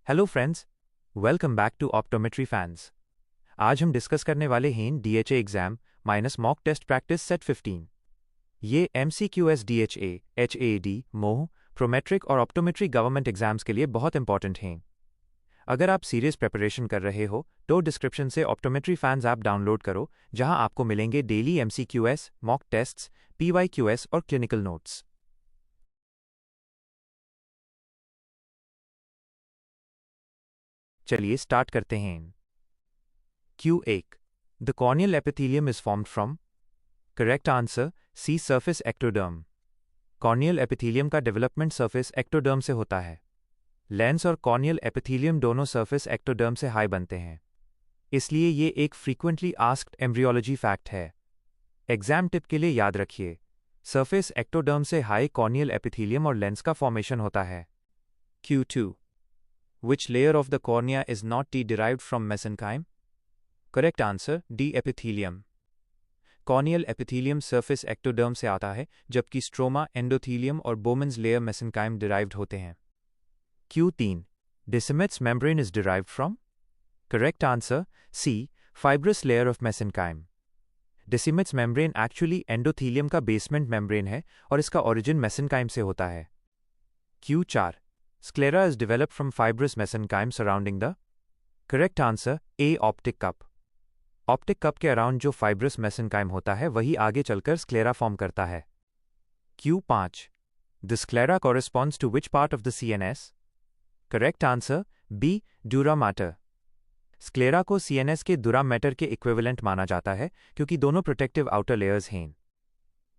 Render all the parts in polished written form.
Hello friends, welcome back to optometry fans. आज हम discuss करने वाले हैं DHA exam minus mock test practice set 15। ये एमसीक्यूएस डीएचए, एचएडी, मोह, प्रोमेट्रिक और ऑप्टोमेट्री गवर्नमेंट एग्जाम्स के लिए बहुत इंपॉर्टेंट हैं। अगर आप सीरियस प्रिपरेशन कर रहे हो तो डिस्क्रिप्शन से ऑप्टोमेट्री फैंस ऐप डाउनलोड करो, जहां आपको मिलेंगे डेली एमसीक्यूएस, मॉक टेस्ट्स, पीवाईक्यूएस और क्लिनिकल नोट्स। चलिए स्टार्ट करते हैं। Q1. The corneal epithelium is formed from. Correct answer C. Surface ectoderm. Corneal epithelium का डेवलपमेंट surface ectoderm से होता है। लेंस और corneal epithelium दोनों surface ectoderm से हाई बनते हैं, इसलिए ये एक frequently asked embryology fact है। एग्जाम टिप के लिए याद रखिए, surface ectoderm से हाई corneal epithelium और लेंस का फॉर्मेशन होता है। Q2. Which layer of the cornea is not derived from mesenchyme? Correct answer D. Epithelium. Corneal epithelium surface ectoderm से आता है, जबकि स्ट्रोमा, एंडोथीलियम और बोमन्स लेयर मेसेनकाइम डिराइव्ड होते हैं। Q3. Descemet's membrane is derived from? Correct answer C. Fibrous layer of mesenchyme. Descemet's membrane actually endothelium का basement membrane है और इसका ओरिजिन मेसेनकाइम से होता है। Q4. Sclera is developed from fibrous mesenchyme surrounding the. Correct answer A. Optic cup. Optic cup के around जो fibrous mesenchyme होता है वही आगे चलकर स्क्लेरा फॉर्म करता है। Q5. The sclera corresponds to which part of the CNS? Correct answer B. Dura mater. Sclera को CNS के दुरा मैटर के इक्विवेलेंट माना जाता है क्योंकि दोनों प्रोटेक्टिव आउटर लेयर्स हैं।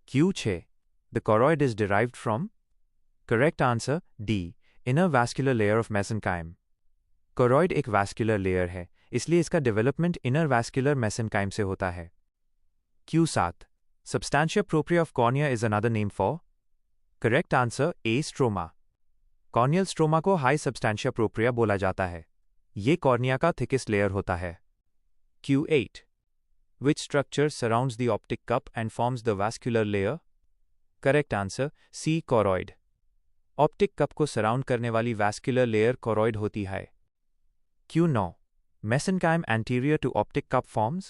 Q6. The choroid is derived from? Correct answer D. Inner vascular layer of mesenchyme. Choroid एक vascular layer है, इसलिए इसका डेवलपमेंट इनर वैस्कुलर मेसेनकाइम से होता है। Q7. Substantia propria of cornea is another name for? Correct answer A. Stroma. Corneal stroma को high सब्सटैंशिया propria बोला जाता है। ये कॉर्निया का थिकेस्ट लेयर होता है। Q8. Which structure surrounds the optic cup and forms the vascular layer? Correct answer C. Choroid. Optic cup को surround करने वाली वैस्कुलर लेयर कोरॉइड होती है। Q9. Mesenchyme anterior to optic cup forms?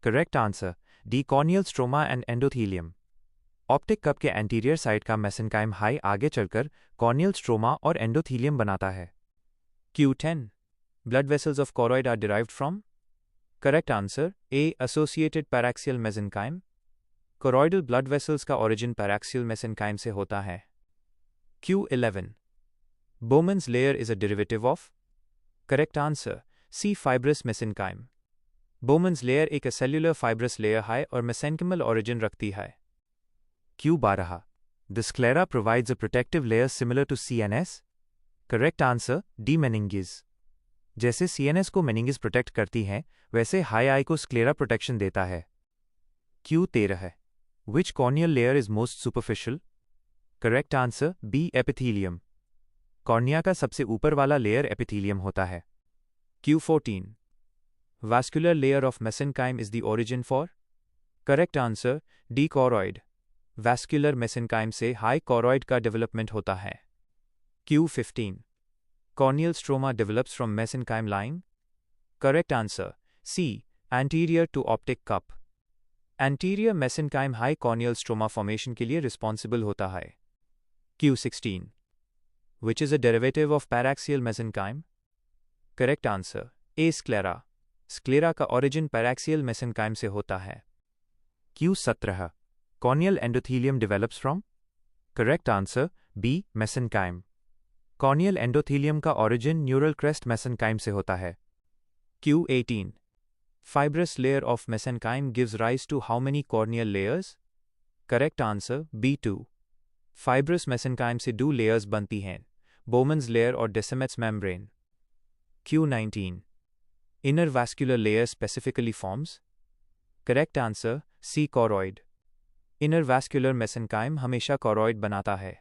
Correct answer D. Corneal stroma and endothelium. Optic cup के anterior side का mesenchyme high आगे चलकर corneal stroma और एंडोथीलियम बनाता है। Q10. Blood vessels of choroid are derived from? Correct answer A. Associated paraxial mesenchyme. Choroidal blood vessels का origin paraxial mesenchyme से होता है। Q11. Bowman's layer is a derivative of? Correct answer C. Fibrous mesenchyme. Bowman's layer एक acellular fibrous layer है और mesenchymal origin रखती है। Q12. The sclera provides a protective layer similar to CNS? Correct answer D. Meninges. जैसे CNS को meninges protect करती हैं, वैसे हाई आई को स्क्लेरा प्रोटेक्शन देता है। Q13. Which corneal layer is most superficial? Correct answer B. Epithelium. Cornea का सबसे ऊपर वाला लेयर एपिथेलियम होता है। Q14. Vascular layer of mesenchyme is the origin for? Correct answer D. Choroid. Vascular mesenchyme से high choroid का development होता है। Q15. Corneal stroma develops from mesenchyme line? Correct answer C. Anterior to optic cup. Anterior mesenchyme high corneal stroma formation के लिए responsible होता है। Q16. Which is a derivative of paraxial mesenchyme? Correct answer A. Sclera. Sclera का origin paraxial mesenchyme से होता है। Q17. Corneal endothelium develops from? Correct answer B. Mesenchyme. Corneal endothelium का origin neural crest mesenchyme से होता है। Q18. Fibrous layer of mesenchyme gives rise to how many corneal layers? Correct answer B2. Fibrous mesenchyme से 2 layers बनती हैं, Bowman's layer और Descemet's membrane। Q19. Inner vascular layer specifically forms? Correct answer C. Choroid. Inner vascular mesenchyme हमेशा choroid बनाता है।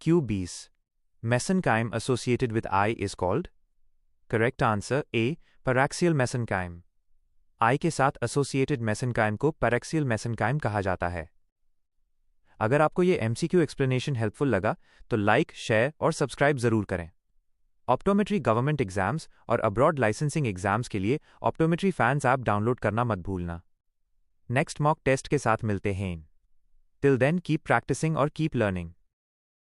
Q20. Mesenchyme associated with eye is called? Correct answer A. Paraxial mesenchyme. eye के साथ associated mesenchyme को paraxial mesenchyme कहा जाता है। अगर आपको ये MCQ एक्सप्लेनेशन हेल्पफुल लगा तो लाइक, शेयर और सब्सक्राइब ज़रूर करें। ऑप्टोमेट्री गवर्नमेंट एग्जाम्स और अब्रॉड लाइसेंसिंग एग्जाम्स के लिए ऑप्टोमेट्री फैंस ऐप डाउनलोड करना मत भूलना। नेक्स्ट मॉक टेस्ट के साथ मिलते हैं। टिल देन कीप प्रैक्टिसिंग और कीप लर्निंग।